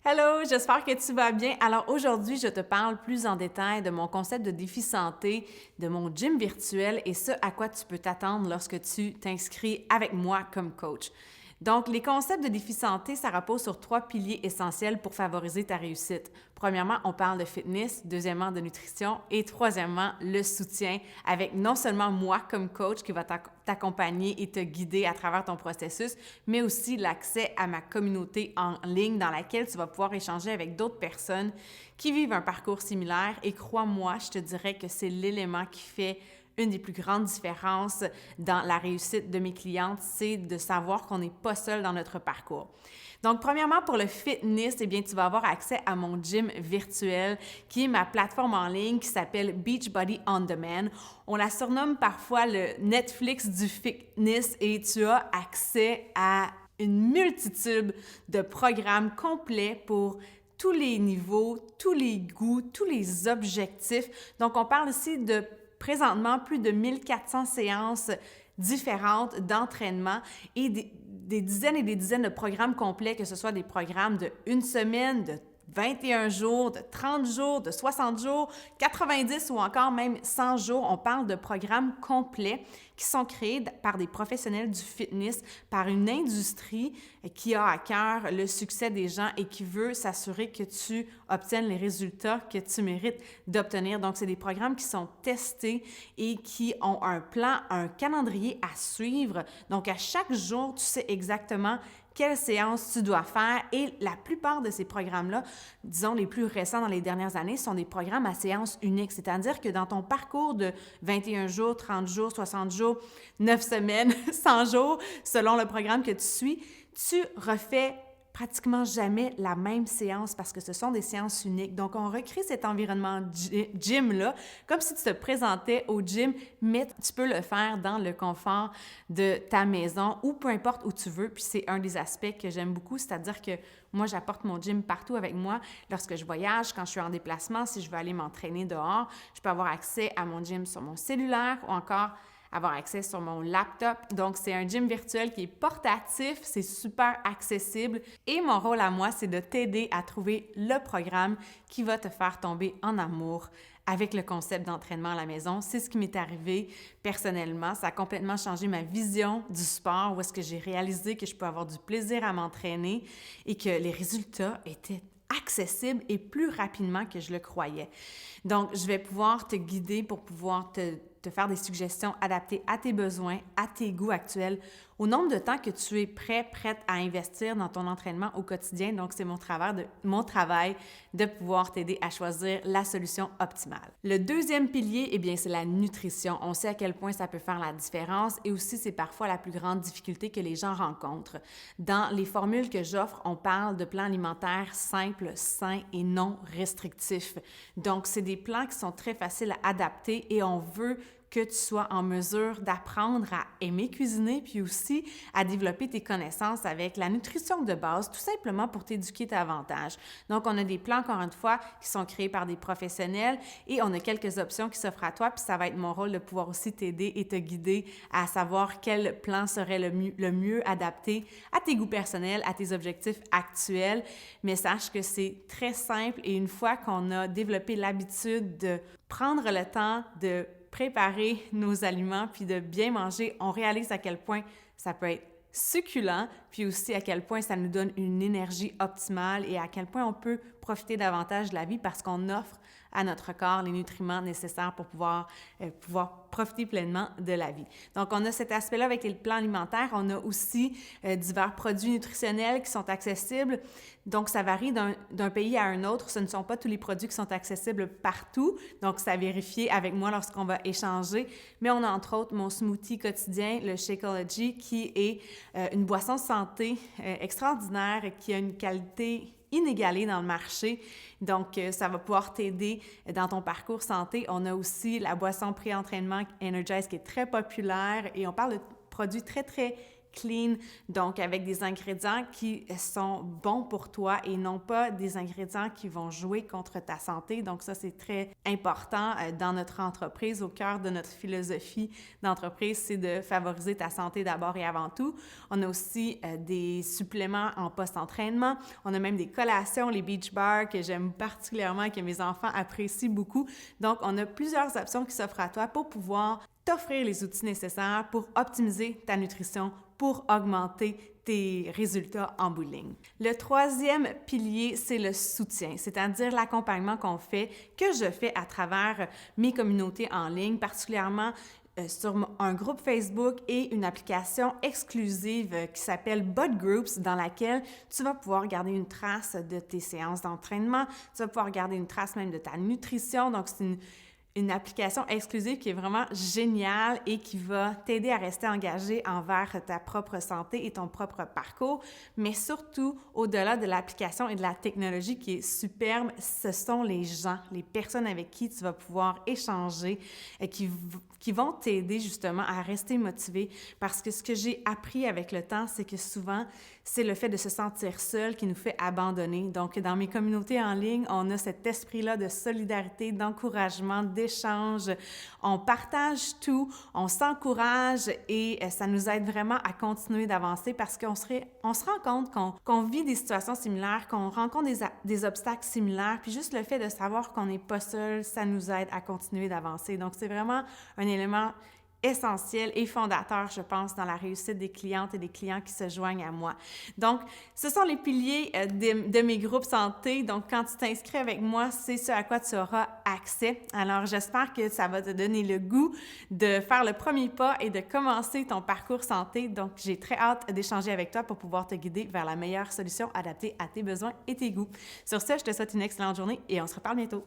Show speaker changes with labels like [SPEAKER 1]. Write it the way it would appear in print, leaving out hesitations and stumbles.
[SPEAKER 1] Hello, j'espère que tu vas bien. Alors aujourd'hui, je te parle plus en détail de mon concept de défi santé, de mon gym virtuel et ce à quoi tu peux t'attendre lorsque tu t'inscris avec moi comme coach. Donc, les concepts de défi santé, ça repose sur 3 piliers essentiels pour favoriser ta réussite. Premièrement, on parle de fitness, deuxièmement, de nutrition et troisièmement, le soutien avec non seulement moi comme coach qui va t'accompagner et te guider à travers ton processus, mais aussi l'accès à ma communauté en ligne dans laquelle tu vas pouvoir échanger avec d'autres personnes qui vivent un parcours similaire. Et crois-moi, je te dirais que c'est l'élément qui fait une des plus grandes différences dans la réussite de mes clientes, c'est de savoir qu'on n'est pas seul dans notre parcours. Donc, premièrement, pour le fitness, eh bien, tu vas avoir accès à mon gym virtuel, qui est ma plateforme en ligne qui s'appelle Beachbody On Demand. On la surnomme parfois le Netflix du fitness et tu as accès à une multitude de programmes complets pour tous les niveaux, tous les goûts, tous les objectifs. Donc, on parle ici de présentement plus de 1400 séances différentes d'entraînement et des dizaines et des dizaines de programmes complets, que ce soit des programmes de 1 semaine, de 21 jours, de 30 jours, de 60 jours, 90 ou encore même 100 jours. On parle de programmes complets qui sont créés par des professionnels du fitness, par une industrie qui a à cœur le succès des gens et qui veut s'assurer que tu obtiennes les résultats que tu mérites d'obtenir. Donc, c'est des programmes qui sont testés et qui ont un plan, un calendrier à suivre. Donc, à chaque jour, tu sais exactement quelle séance tu dois faire et la plupart de ces programmes-là, disons les plus récents dans les dernières années, sont des programmes à séance unique, c'est-à-dire que dans ton parcours de 21 jours, 30 jours, 60 jours, 9 semaines, 100 jours, selon le programme que tu suis, tu refais pratiquement jamais la même séance parce que ce sont des séances uniques. Donc, on recrée cet environnement gym-là comme si tu te présentais au gym, mais tu peux le faire dans le confort de ta maison ou peu importe où tu veux. Puis c'est un des aspects que j'aime beaucoup, c'est-à-dire que moi, j'apporte mon gym partout avec moi. Lorsque je voyage, quand je suis en déplacement, si je veux aller m'entraîner dehors, je peux avoir accès à mon gym sur mon cellulaire ou encore avoir accès sur mon laptop. Donc, c'est un gym virtuel qui est portatif, c'est super accessible et mon rôle à moi, c'est de t'aider à trouver le programme qui va te faire tomber en amour avec le concept d'entraînement à la maison. C'est ce qui m'est arrivé personnellement. Ça a complètement changé ma vision du sport où est-ce que j'ai réalisé que je peux avoir du plaisir à m'entraîner et que les résultats étaient accessibles et plus rapidement que je le croyais. Donc, je vais pouvoir te guider pour pouvoir te faire des suggestions adaptées à tes besoins, à tes goûts actuels, au nombre de temps que tu es prête à investir dans ton entraînement au quotidien. Donc, c'est mon travail de pouvoir t'aider à choisir la solution optimale. Le deuxième pilier, eh bien, c'est la nutrition. On sait à quel point ça peut faire la différence et aussi, c'est parfois la plus grande difficulté que les gens rencontrent. Dans les formules que j'offre, on parle de plans alimentaires simples, sains et non restrictifs. Donc, c'est des plans qui sont très faciles à adapter et on veut que tu sois en mesure d'apprendre à aimer cuisiner, puis aussi à développer tes connaissances avec la nutrition de base, tout simplement pour t'éduquer davantage. Donc, on a des plans, encore une fois, qui sont créés par des professionnels et on a quelques options qui s'offrent à toi, puis ça va être mon rôle de pouvoir aussi t'aider et te guider à savoir quel plan serait le mieux adapté à tes goûts personnels, à tes objectifs actuels. Mais sache que c'est très simple et une fois qu'on a développé l'habitude de prendre le temps de préparer nos aliments puis de bien manger, on réalise à quel point ça peut être succulent, puis aussi à quel point ça nous donne une énergie optimale et à quel point on peut profiter davantage de la vie parce qu'on offre à notre corps les nutriments nécessaires pour pouvoir profiter pleinement de la vie. Donc, on a cet aspect-là avec les plans alimentaires. On a aussi divers produits nutritionnels qui sont accessibles. Donc, ça varie d'un pays à un autre. Ce ne sont pas tous les produits qui sont accessibles partout. Donc, c'est à vérifier avec moi lorsqu'on va échanger. Mais on a entre autres mon smoothie quotidien, le Shakeology, qui est une boisson santé extraordinaire qui a une qualité inégalée dans le marché. Donc, ça va pouvoir t'aider dans ton parcours santé. On a aussi la boisson pré-entraînement Energize qui est très populaire et on parle de produits très, très clean, donc avec des ingrédients qui sont bons pour toi et non pas des ingrédients qui vont jouer contre ta santé. Donc ça, c'est très important dans notre entreprise. Au cœur de notre philosophie d'entreprise, c'est de favoriser ta santé d'abord et avant tout. On a aussi des suppléments en post-entraînement. On a même des collations, les beach bars que j'aime particulièrement, que mes enfants apprécient beaucoup. Donc, on a plusieurs options qui s'offrent à toi pour pouvoir t'offrir les outils nécessaires pour optimiser ta nutrition, pour augmenter tes résultats en bout de ligne. Le troisième pilier, c'est le soutien, c'est-à-dire l'accompagnement qu'on fait, que je fais à travers mes communautés en ligne, particulièrement sur un groupe Facebook et une application exclusive qui s'appelle Bud Groups, dans laquelle tu vas pouvoir garder une trace de tes séances d'entraînement, tu vas pouvoir garder une trace même de ta nutrition. Donc, c'est une application exclusive qui est vraiment géniale et qui va t'aider à rester engagé envers ta propre santé et ton propre parcours. Mais surtout, au-delà de l'application et de la technologie qui est superbe, ce sont les gens, les personnes avec qui tu vas pouvoir échanger et qui vont t'aider justement à rester motivé. Parce que ce que j'ai appris avec le temps, c'est que souvent, c'est le fait de se sentir seul qui nous fait abandonner. Donc, dans mes communautés en ligne, on a cet esprit-là de solidarité, d'encouragement, d'échange. On partage tout, on s'encourage et ça nous aide vraiment à continuer d'avancer parce qu'on se rend compte qu'on vit des situations similaires, qu'on rencontre des obstacles similaires, puis juste le fait de savoir qu'on n'est pas seul, ça nous aide à continuer d'avancer. Donc, c'est vraiment un élément essentiel et fondateur, je pense, dans la réussite des clientes et des clients qui se joignent à moi. Donc, ce sont les piliers de mes groupes santé. Donc, quand tu t'inscris avec moi, c'est ce à quoi tu auras accès. Alors, j'espère que ça va te donner le goût de faire le premier pas et de commencer ton parcours santé. Donc, j'ai très hâte d'échanger avec toi pour pouvoir te guider vers la meilleure solution adaptée à tes besoins et tes goûts. Sur ce, je te souhaite une excellente journée et on se reparle bientôt.